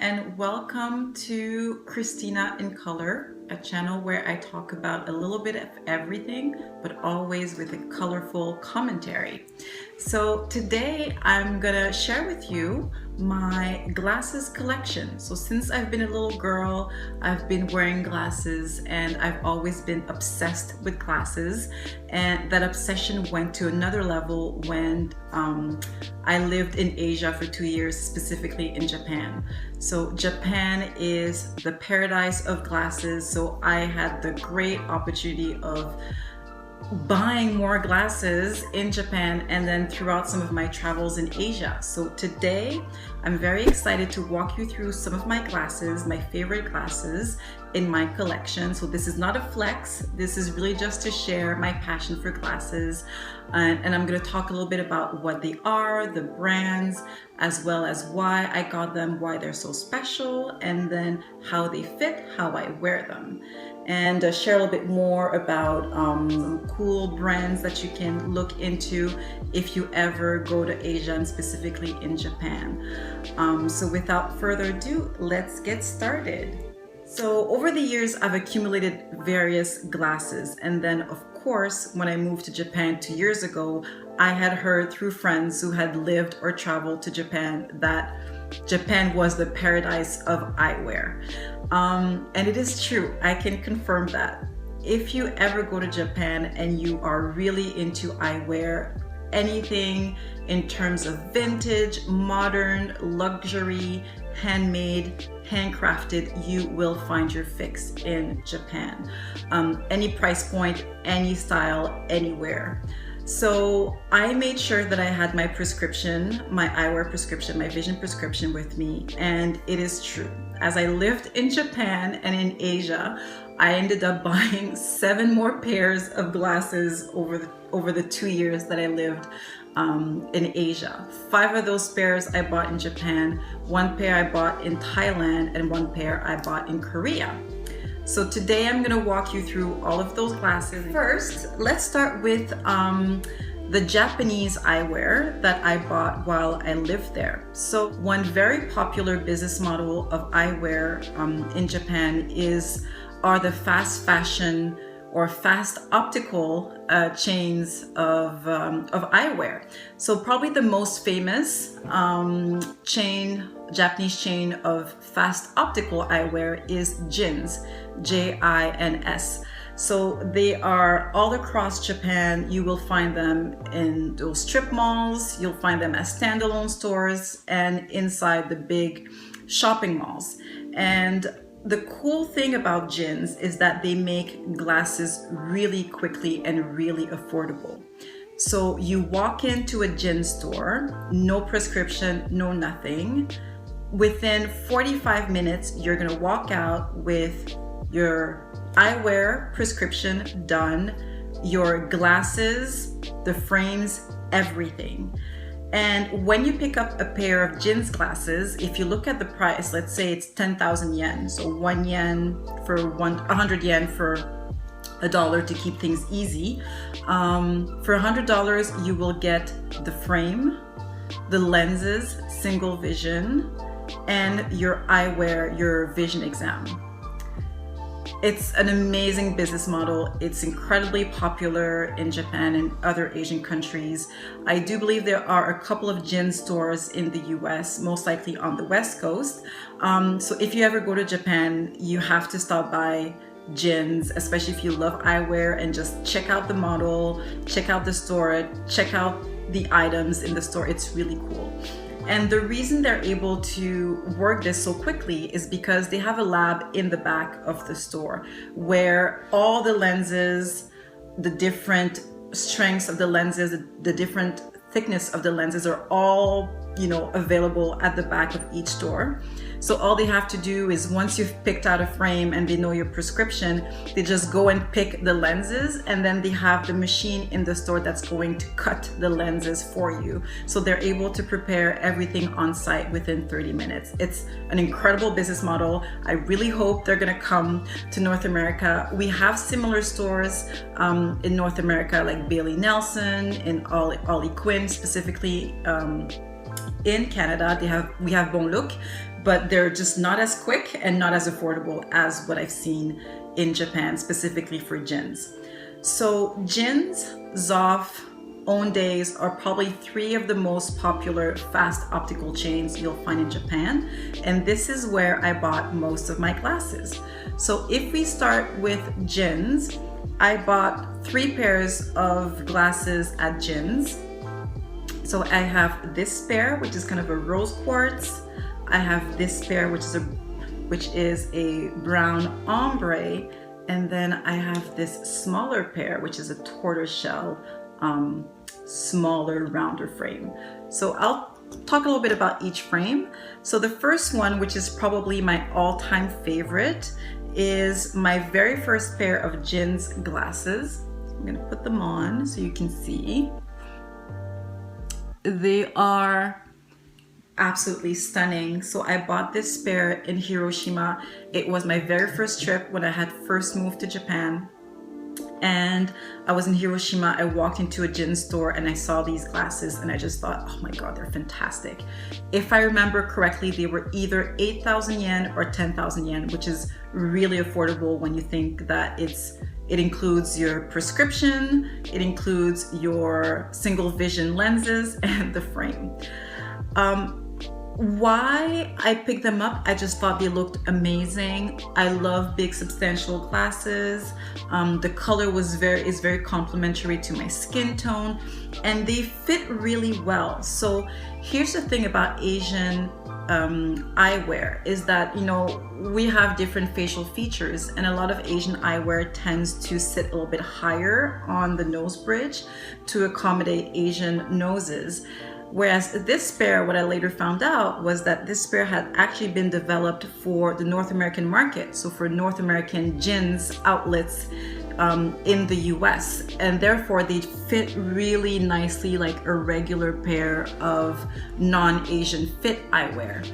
and welcome to Christina in Color, a channel where I talk about a little bit of everything, but always with a colorful commentary. So today I'm gonna share with you my glasses collection. So since I've been a little girl, I've been wearing glasses and I've always been obsessed with glasses, and that obsession went to another level when I lived in Asia for 2 years, specifically in Japan. So Japan is the paradise of glasses, so I had the great opportunity of buying more glasses in Japan and then throughout some of my travels in Asia. So today I'm very excited to walk you through some of my glasses, my favorite glasses in my collection. So this is not a flex, this is really just to share my passion for glasses, and I'm going to talk a little bit about what they are, the brands, as well as why I got them, why they're so special, and then how they fit, how I wear them, and share a little bit more about some cool brands that you can look into if you ever go to Asia, and specifically in Japan. So without further ado, let's get started. So over the years, I've accumulated various glasses, and then of course, when I moved to Japan 2 years ago, I had heard through friends who had lived or traveled to Japan that Japan was the paradise of eyewear. And it is true, I can confirm that. If you ever go to Japan and you are really into eyewear, anything in terms of vintage, modern, luxury, handmade, handcrafted, you will find your fix in Japan. Any price point, any style, anywhere. So I made sure that I had my prescription, my eyewear prescription, my vision prescription with me, and it is true. As I lived in Japan and in Asia, I ended up buying 7 more pairs of glasses over the 2 years that I lived in Asia. 5 of those pairs I bought in Japan, 1 pair I bought in Thailand, and 1 pair I bought in Korea. So today I'm going to walk you through all of those glasses. First, let's start with the Japanese eyewear that I bought while I lived there. So one very popular business model of eyewear in Japan are the fast fashion or fast optical chains of eyewear. So probably the most famous Japanese chain of fast optical eyewear is JINS, JINS. So they are all across Japan. You will find them in those strip malls, you'll find them as standalone stores, and inside the big shopping malls. And the cool thing about JINS is that they make glasses really quickly and really affordable. So you walk into a JINS store, no prescription, no nothing. Within 45 minutes, you're gonna walk out with your eyewear prescription done, your glasses, the frames, everything. And when you pick up a pair of JINS glasses, if you look at the price, let's say it's 10,000 yen, so 1 yen for 100 yen for $1 to keep things easy. For $100, you will get the frame, the lenses, single vision, and your eyewear, your vision exam. It's an amazing business model. It's incredibly popular in Japan and other Asian countries. I do believe there are a couple of JINS stores in the US, most likely on the West Coast. So if you ever go to Japan, you have to stop by JINS, especially if you love eyewear, and just check out the model, check out the store, check out the items in the store. It's really cool. And the reason they're able to work this so quickly is because they have a lab in the back of the store where all the lenses, the different strengths of the lenses, the different thickness of the lenses are all, available at the back of each store. So all they have to do is, once you've picked out a frame and they know your prescription, they just go and pick the lenses, and then they have the machine in the store that's going to cut the lenses for you. So they're able to prepare everything on site within 30 minutes. It's an incredible business model. I really hope they're gonna come to North America. We have similar stores in North America, like Bailey Nelson, in Ollie Quinn specifically, In Canada, we have Bon Look, but they're just not as quick and not as affordable as what I've seen in Japan, specifically for JINS. So JINS, Zoff, Owndays are probably 3 of the most popular fast optical chains you'll find in Japan, and this is where I bought most of my glasses. So if we start with JINS, I bought 3 pairs of glasses at JINS. So I have this pair, which is kind of a rose quartz. I have this pair, which is a brown ombre, and then I have this smaller pair, which is a tortoiseshell, smaller, rounder frame. So I'll talk a little bit about each frame. So the first one, which is probably my all-time favorite, is my very first pair of JINS glasses. I'm gonna put them on so you can see. They are absolutely stunning. So I bought this pair in Hiroshima. It was my very first trip when I had first moved to Japan. And I was in Hiroshima. I walked into a JINS store and I saw these glasses and I just thought, oh my God, they're fantastic. If I remember correctly, they were either 8,000 yen or 10,000 yen, which is really affordable when you think that it includes your prescription, it includes your single vision lenses and the frame. Why I picked them up, I just thought they looked amazing. I love big substantial glasses. The color is very complimentary to my skin tone, and they fit really well. So here's the thing about Asian eyewear is that, you know, we have different facial features, and a lot of Asian eyewear tends to sit a little bit higher on the nose bridge to accommodate Asian noses. Whereas this pair, what I later found out was that this pair had actually been developed for the North American market, so for North American JINS outlets in the US, and therefore they fit really nicely like a regular pair of non-Asian fit eyewear.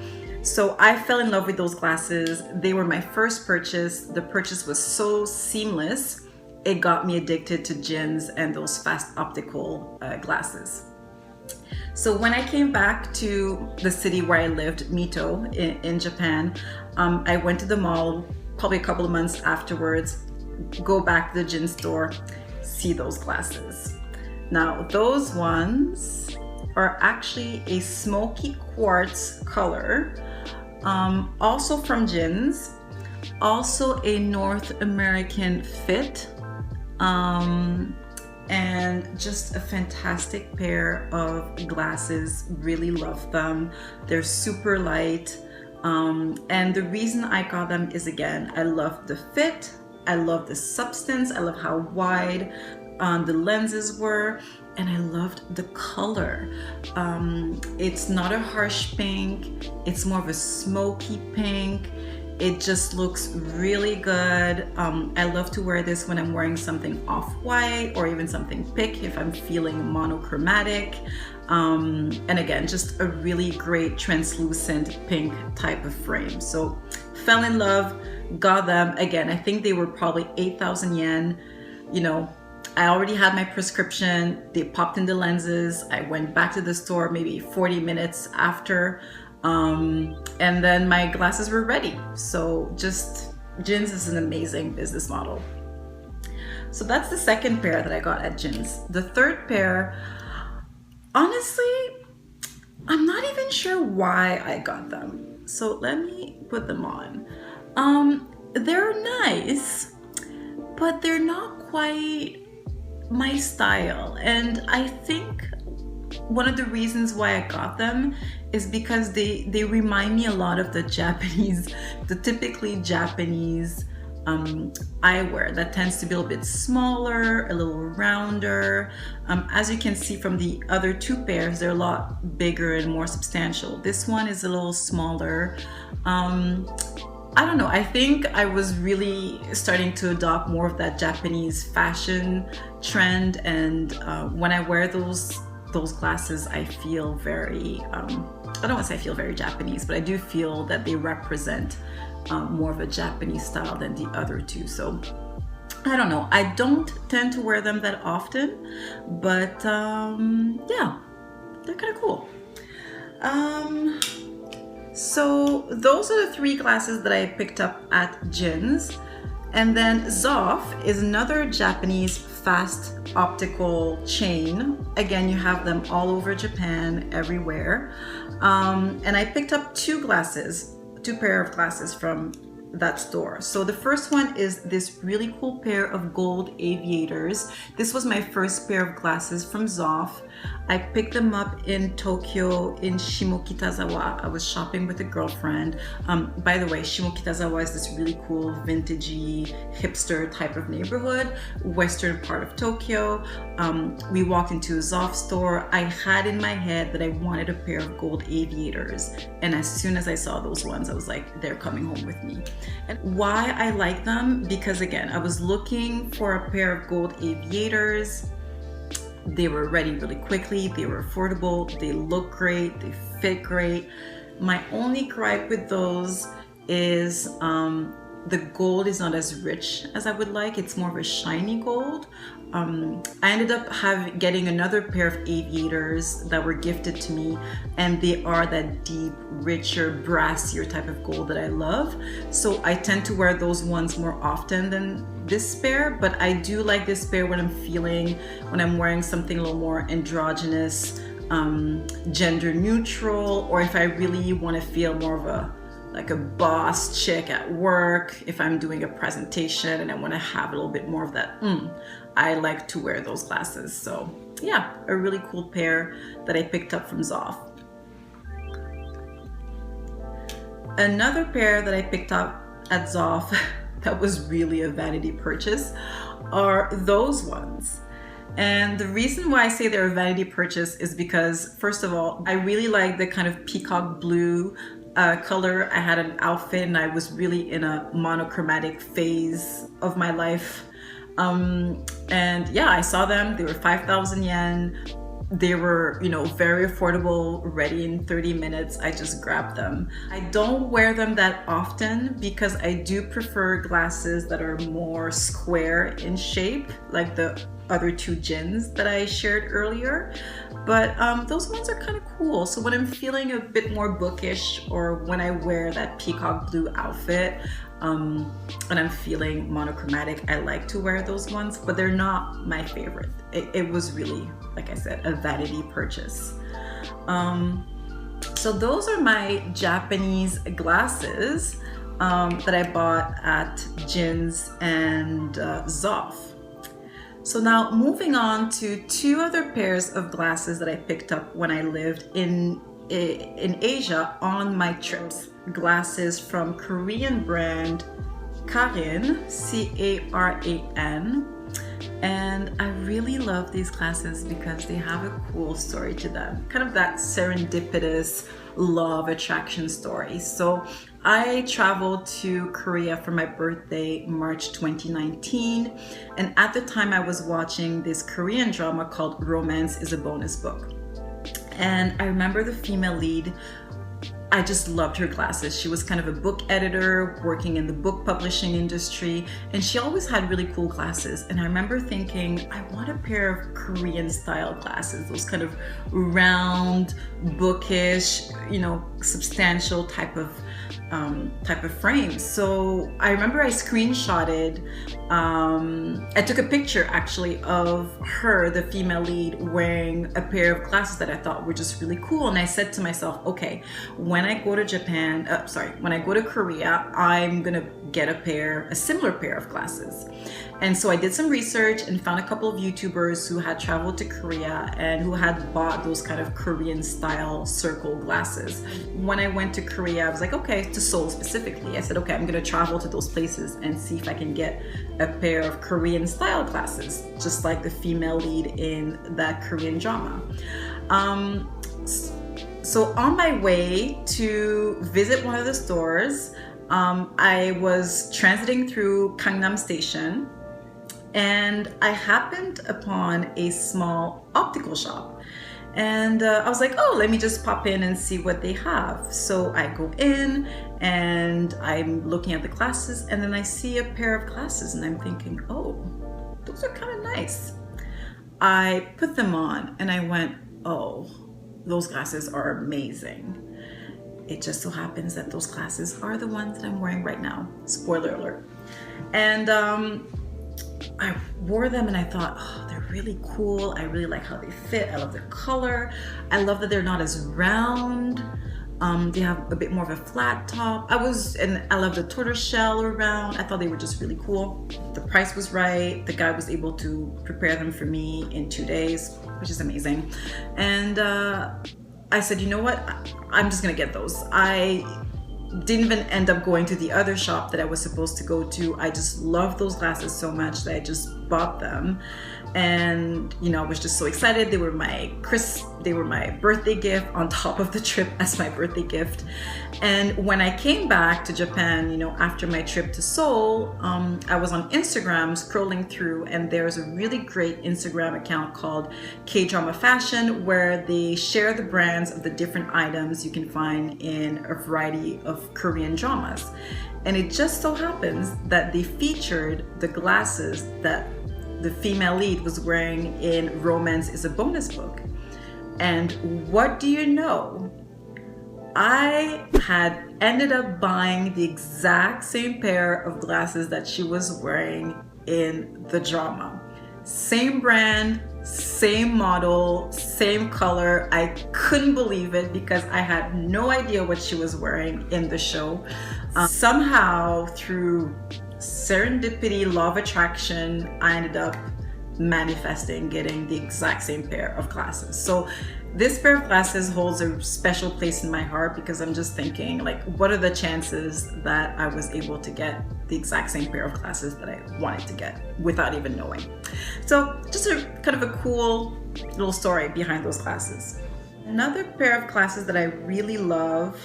So I fell in love with those glasses. They were my first purchase. The purchase was so seamless. It got me addicted to JINS and those fast optical glasses. So when I came back to the city where I lived, Mito, in Japan, I went to the mall probably a couple of months afterwards, go back to the JINS store, see those glasses. Now those ones are actually a smoky quartz color, also from JINS, also a North American fit, and just a fantastic pair of glasses. Really love them. They're super light, and the reason I got them is, again, I love the fit, I love the substance, I love how wide the lenses were, and I loved the color. It's not a harsh pink, it's more of a smoky pink. It just looks really good. I love to wear this when I'm wearing something off-white or even something pink if I'm feeling monochromatic. And again, just a really great translucent pink type of frame. So fell in love, got them. Again, I think they were probably 8,000 yen. You know, I already had my prescription. They popped in the lenses. I went back to the store maybe 40 minutes after. And then my glasses were ready. So just JINS is an amazing business model. So that's the second pair that I got at JINS. The third pair, honestly, I'm not even sure why I got them. So let me put them on. They're nice, but they're not quite my style. And I think one of the reasons why I got them is because they remind me a lot of the typically Japanese eyewear that tends to be a little bit smaller, a little rounder. As you can see from the other 2 pairs, they're a lot bigger and more substantial. This one is a little smaller. I don't know, I think I was really starting to adopt more of that Japanese fashion trend, and when I wear those glasses, I feel very, I don't want to say I feel very Japanese, but I do feel that they represent more of a Japanese style than the other 2. So I don't know, I don't tend to wear them that often, but yeah, they're kind of cool. So those are the 3 glasses that I picked up at JINS. And then Zoff is another Japanese fast optical chain. Again, you have them all over Japan, everywhere. And I picked up 2 pair of glasses from that store. So the first one is this really cool pair of gold aviators. This was my first pair of glasses from Zoff. I picked them up in Tokyo in Shimokitazawa. I was shopping with a girlfriend. By the way, Shimokitazawa is this really cool vintagey hipster type of neighborhood, western part of Tokyo. We walked into a Zoff store. I had in my head that I wanted a pair of gold aviators. And as soon as I saw those ones, I was like, they're coming home with me. And why I like them? Because again, I was looking for a pair of gold aviators. They were ready really quickly, they were affordable, they look great, they fit great. My only gripe with those is the gold is not as rich as I would like. It's more of a shiny gold. I ended up getting another pair of aviators that were gifted to me, and they are that deep, richer, brassier type of gold that I love. So I tend to wear those ones more often than this pair, but I do like this pair when I'm wearing something a little more androgynous, gender neutral, or if I really want to feel more of like a boss chick at work, if I'm doing a presentation and I want to have a little bit more of that, I like to wear those glasses. So yeah, a really cool pair that I picked up from Zoff. Another pair that I picked up at Zoff that was really a vanity purchase are those ones. And the reason why I say they're a vanity purchase is because, first of all, I really like the kind of peacock blue color. I had an outfit and I was really in a monochromatic phase of my life. And yeah, I saw them. They were 5,000 yen. They were, very affordable, ready in 30 minutes. I just grabbed them. I don't wear them that often because I do prefer glasses that are more square in shape, like the other 2 JINS that I shared earlier. But those ones are kind of cool. So when I'm feeling a bit more bookish, or when I wear that peacock blue outfit, and I'm feeling monochromatic, I like to wear those ones, but they're not my favorite. It was really, like I said, a vanity purchase. So those are my Japanese glasses that I bought at JINS and Zoff. So now moving on to 2 other pairs of glasses that I picked up when I lived in Asia on my trips. Glasses from Korean brand CARIN, C-A-R-A-N. And I really love these glasses because they have a cool story to them. Kind of that serendipitous law of attraction story. So I traveled to Korea for my birthday, March 2019. And at the time I was watching this Korean drama called Romance is a Bonus Book. And I remember the female lead, I just loved her glasses. She was kind of a book editor working in the book publishing industry, and she always had really cool glasses. And I remember thinking, I want a pair of Korean style glasses, those kind of round, bookish, substantial type of frames. So I remember I screenshotted, I took a picture actually of her, the female lead, wearing a pair of glasses that I thought were just really cool. And I said to myself, okay, when I go to when I go to Korea, I'm gonna get a similar pair of glasses. And so I did some research and found a couple of YouTubers who had traveled to Korea and who had bought those kind of Korean style circle glasses. When I went to Korea, I was like, okay, to Seoul specifically, I said, okay, I'm gonna travel to those places and see if I can get a pair of Korean style glasses, just like the female lead in that Korean drama. So on my way to visit one of the stores, I was transiting through Gangnam Station, and I happened upon a small optical shop. And I was like, oh, let me just pop in and see what they have. So I go in and I'm looking at the glasses, and then I see a pair of glasses and I'm thinking, oh, those are kind of nice. I put them on and I went, oh, those glasses are amazing. It just so happens that those glasses are the ones that I'm wearing right now. Spoiler alert. And I wore them and I thought, oh, they're really cool. I really like how they fit. I love their color. I love that they're not as round. They have a bit more of a flat top. And I love the tortoise shell around. I thought they were just really cool. The price was right. The guy was able to prepare them for me in 2 days, which is amazing. And I said, you know what? I'm just gonna get those. I didn't even end up going to the other shop that I was supposed to go to. I just love those glasses so much that I just bought them. And you know, I was just so excited. They were my birthday gift on top of the trip as my birthday gift. And when I came back to Japan, you know, after my trip to Seoul, I was on Instagram scrolling through, and there's a really great Instagram account called K-Drama Fashion, where they share the brands of the different items you can find in a variety of Korean dramas. And it just so happens that they featured the glasses that the female lead was wearing in Romance is a Bonus book. And what do you know? I had ended up buying the exact same pair of glasses that she was wearing in the drama. Same brand, same model, same color. I couldn't believe it because I had no idea what she was wearing in the show. Somehow, through serendipity, law of attraction, I ended up manifesting getting the exact same pair of glasses. So this pair of glasses holds a special place in my heart because I'm just thinking, like, what are the chances that I was able to get the exact same pair of glasses that I wanted to get without even knowing. So just a kind of a cool little story behind those glasses. Another pair of glasses that I really love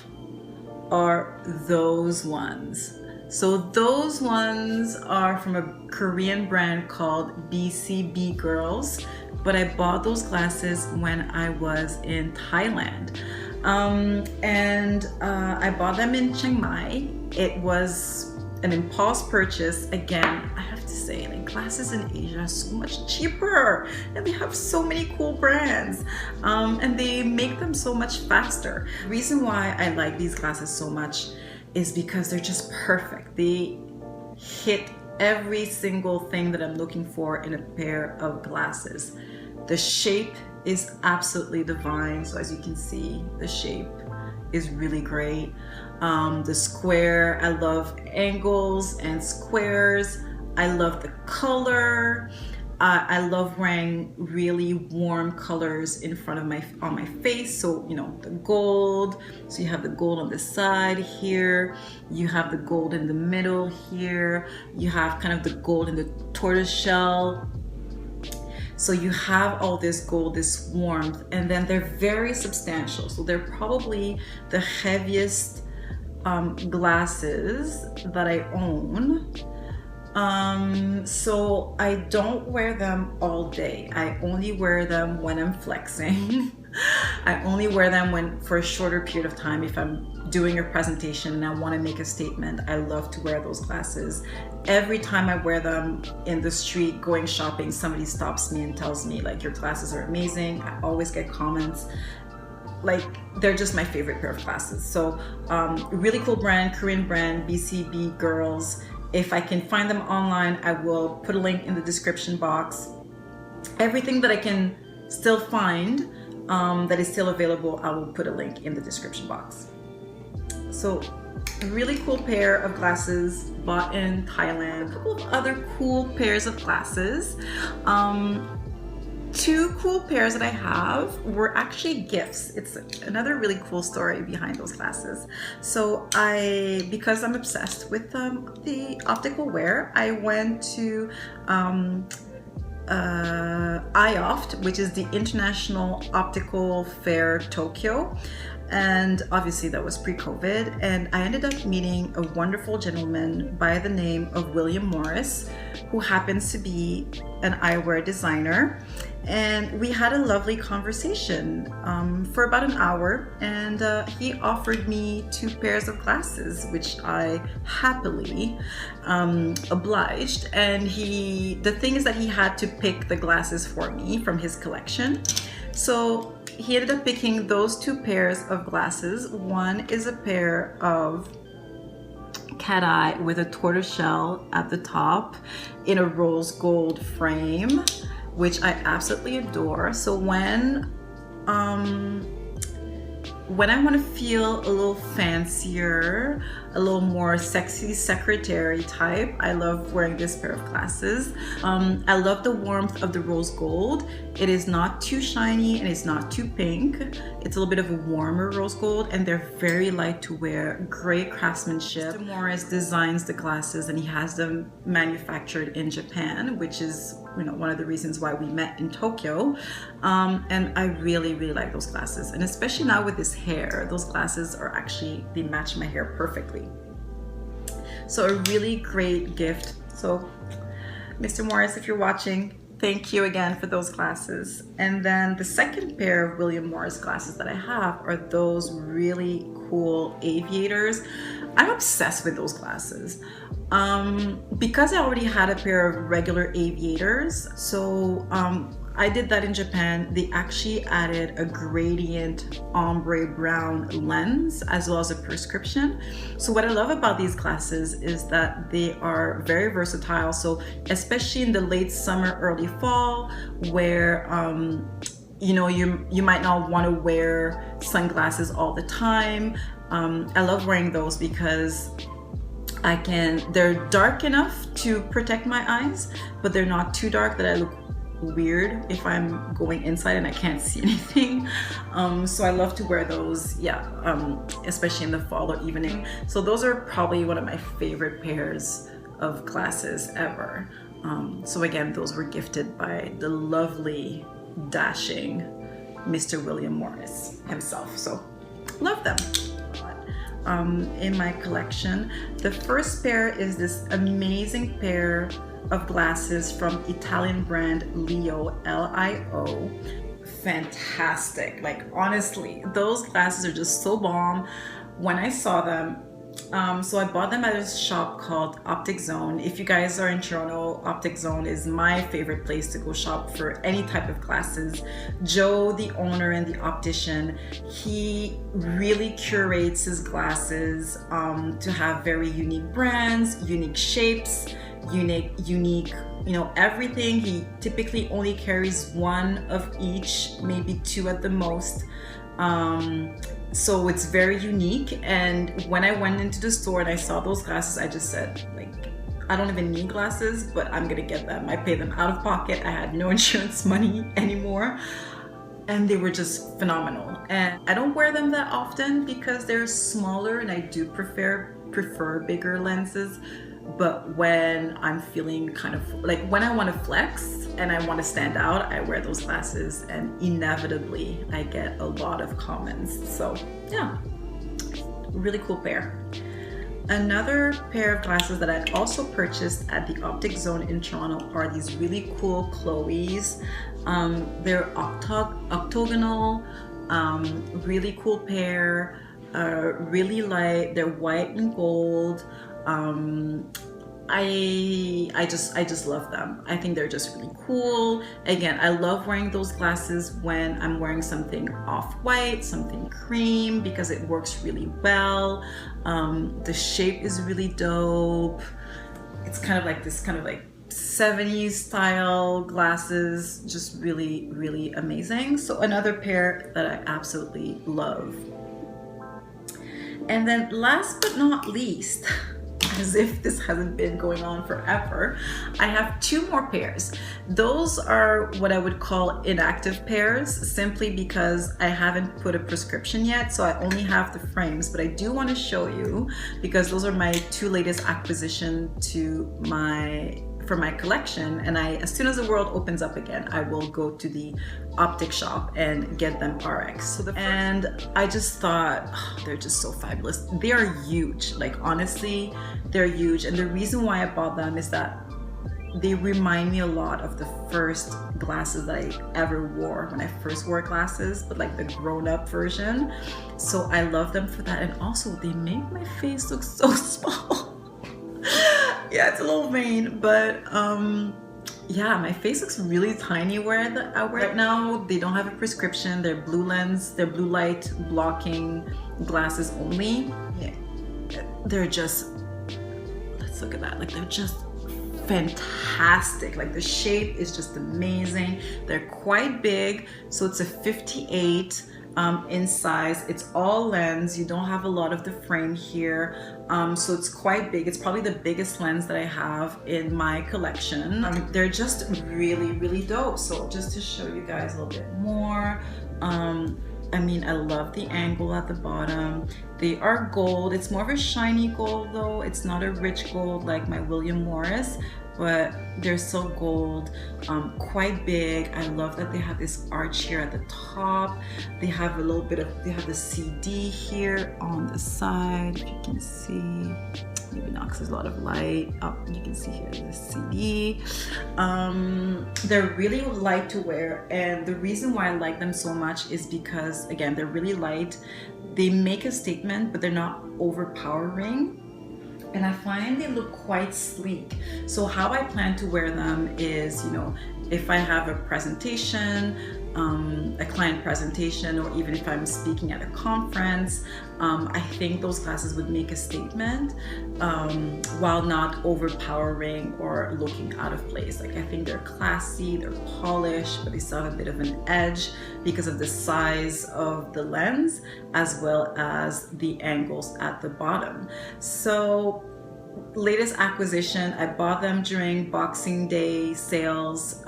are those ones. So those ones are from a Korean brand called BCB Girls, but I bought those glasses when I was in Thailand. I bought them in Chiang Mai. It was an impulse purchase. Again, I have to say, like, glasses in Asia are so much cheaper and they have so many cool brands, and they make them so much faster. The reason why I like these glasses so much is because they're just perfect. They hit every single thing that I'm looking for in a pair of glasses. The shape is absolutely divine. So as you can see, the shape is really great. The square, I love angles and squares. I love the color. I love wearing really warm colors in front of on my face. So, you know, the gold. So you have the gold on the side here. You have the gold in the middle here. You have kind of the gold in the tortoise shell. So you have all this gold, this warmth, and then they're very substantial. So they're probably the heaviest glasses that I own. So I don't wear them all day. I only wear them when I'm flexing. I only wear them for a shorter period of time. If I'm doing a presentation and I want to make a statement, I love to wear those glasses. Every time I wear them in the street going shopping, somebody stops me and tells me, like, your glasses are amazing. I always get comments. Like, they're just my favorite pair of glasses. So really cool brand, Korean brand, BCB Girls. If I can find them online, I will put a link in the description box. Everything that I can still find that is still available, I will put a link in the description box. So a really cool pair of glasses bought in Thailand. A couple of other cool pairs of glasses. Two cool pairs that I have were actually gifts. It's another really cool story behind those glasses. So because I'm obsessed with the optical wear, I went to IOFT, which is the International Optical Fair Tokyo. And obviously that was pre-COVID, and I ended up meeting a wonderful gentleman by the name of William Morris, who happens to be an eyewear designer. And we had a lovely conversation for about an hour, and he offered me 2 pairs of glasses, which I happily obliged. And the thing is that he had to pick the glasses for me from his collection. So he ended up picking those 2 pairs of glasses. One is a pair of cat eye with a tortoiseshell at the top in a rose gold frame, which I absolutely adore. So when I want to feel a little fancier, a little more sexy secretary type, I love wearing this pair of glasses. I love the warmth of the rose gold. It is not too shiny and it's not too pink. It's a little bit of a warmer rose gold, and they're very light to wear. Great craftsmanship. Mr. Morris designs the glasses and he has them manufactured in Japan, which is, you know, one of the reasons why we met in Tokyo. And I really, really like those glasses. And especially now with this hair, those glasses are actually, they match my hair perfectly. So a really great gift. So Mr. Morris, if you're watching, thank you again for those glasses. And then the second pair of William Morris glasses that I have are those really cool aviators. I'm obsessed with those glasses. Because I already had a pair of regular aviators, so I did that in Japan. They actually added a gradient ombre brown lens as well as a prescription. So what I love about these glasses is that they are very versatile. So especially in the late summer, early fall, where you know, you might not want to wear sunglasses all the time. I love wearing those because they're dark enough to protect my eyes, but they're not too dark that I look weird if I'm going inside and I can't see anything. So I love to wear those, especially in the fall or evening. So those are probably one of my favorite pairs of glasses ever. So again, those were gifted by the lovely, dashing Mr. William Morris himself. So love them. In my collection, the first pair is this amazing pair of glasses from Italian brand Lio, L-I-O. Fantastic. Like, honestly, those glasses are just so bomb. When I saw them, so I bought them at a shop called Optic Zone. If you guys are in Toronto, Optic Zone is my favorite place to go shop for any type of glasses. Joe, the owner and the optician, he really curates his glasses to have very unique brands, unique shapes, unique, you know, everything. He typically only carries one of each, maybe 2 at the most. So it's very unique. And when I went into the store and I saw those glasses, I just said, like, I don't even need glasses, but I'm gonna get them. I paid them out of pocket. I had no insurance money anymore. And they were just phenomenal. And I don't wear them that often because they're smaller and I do prefer bigger lenses. But when I'm feeling kind of like, when I want to flex and I want to stand out, I wear those glasses and inevitably I get a lot of comments. So yeah, really cool pair. Another pair of glasses that I also purchased at the Optic Zone in Toronto are these really cool QUAYs. They're octagonal, really cool pair, really light. They're white and gold. I just love them. I think they're just really cool. Again, I love wearing those glasses when I'm wearing something off-white, something cream, because it works really well. The shape is really dope. It's kind of like this kind of like 70s style glasses, just really, really amazing. So another pair that I absolutely love. And then last but not least, as if this hasn't been going on forever, I have 2 more pairs. Those are what I would call inactive pairs, simply because I haven't put a prescription yet, so I only have the frames. But I do want to show you, because those are my 2 latest acquisition for my collection, and as soon as the world opens up again, I will go to the optic shop and get them RX. And I just thought, oh, they're just so fabulous. They are huge, like honestly, they're huge. And the reason why I bought them is that they remind me a lot of the first glasses that I ever wore when I first wore glasses, but like the grown-up version. So I love them for that. And also they make my face look so small. Yeah, it's a little vain, but yeah, my face looks really tiny where I wear right now. They don't have a prescription. They're blue lens, they're blue light blocking glasses only. Yeah. They're just, let's look at that. Like, they're just fantastic. Like, the shape is just amazing. They're quite big, so it's a 58 in size. It's all lens. You don't have a lot of the frame here, so it's quite big. It's probably the biggest lens that I have in my collection. They're just really dope. So just to show you guys a little bit more, I mean, I love the angle at the bottom. They are gold. It's more of a shiny gold though. It's not a rich gold like my William Morris, but they're so gold, quite big. I love that they have this arch here at the top. They have a little bit of, they have the CD here on the side, if you can see. Maybe not because there's a lot of light. Oh, you can see here the CD. They're really light to wear, and the reason why I like them so much is because, again, they're really light. They make a statement, but they're not overpowering. And I find they look quite sleek. So how I plan to wear them is, you know, if I have a presentation, a client presentation, or even if I'm speaking at a conference, I think those glasses would make a statement while not overpowering or looking out of place. Like, I think they're classy, they're polished, but they still have a bit of an edge because of the size of the lens as well as the angles at the bottom. So latest acquisition, I bought them during Boxing Day sales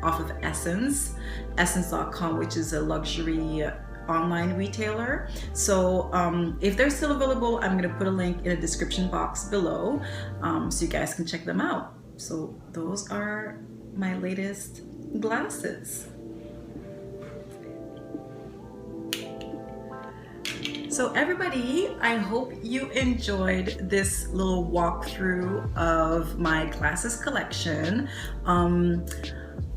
off of essence.com, which is a luxury online retailer. So if they're still available, I'm going to put a link in the description box below, so you guys can check them out. So those are my latest glasses. So everybody, I hope you enjoyed this little walkthrough of my glasses collection.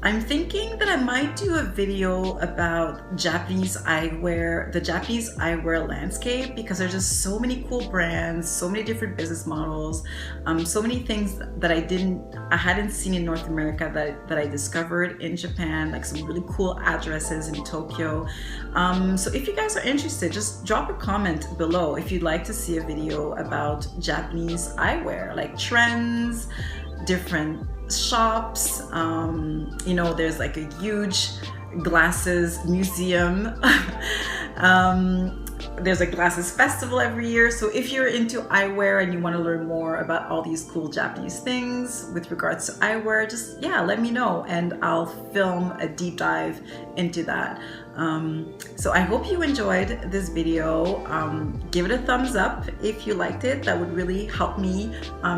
I'm thinking that I might do a video about Japanese eyewear, the Japanese eyewear landscape, because there's just so many cool brands, so many different business models, so many things that I hadn't seen in North America that I discovered in Japan, like some really cool addresses in Tokyo. So if you guys are interested, just drop a comment below if you'd like to see a video about Japanese eyewear, like trends, different shops. You know, there's like a huge glasses museum. There's a glasses festival every year. So if you're into eyewear and you want to learn more about all these cool Japanese things with regards to eyewear, just, yeah, let me know and I'll film a deep dive into that. So I hope you enjoyed this video. Give it a thumbs up if you liked it. That would really help me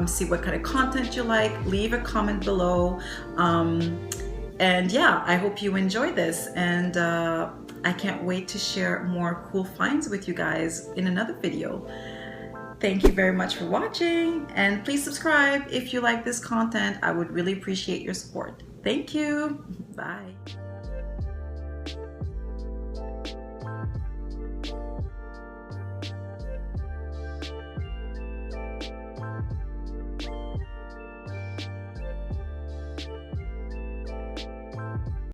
see what kind of content you like. Leave a comment below. And yeah, I hope you enjoy this, and I can't wait to share more cool finds with you guys in another video. Thank you very much for watching, and please subscribe if you like this content. I would really appreciate your support. Thank you. Bye.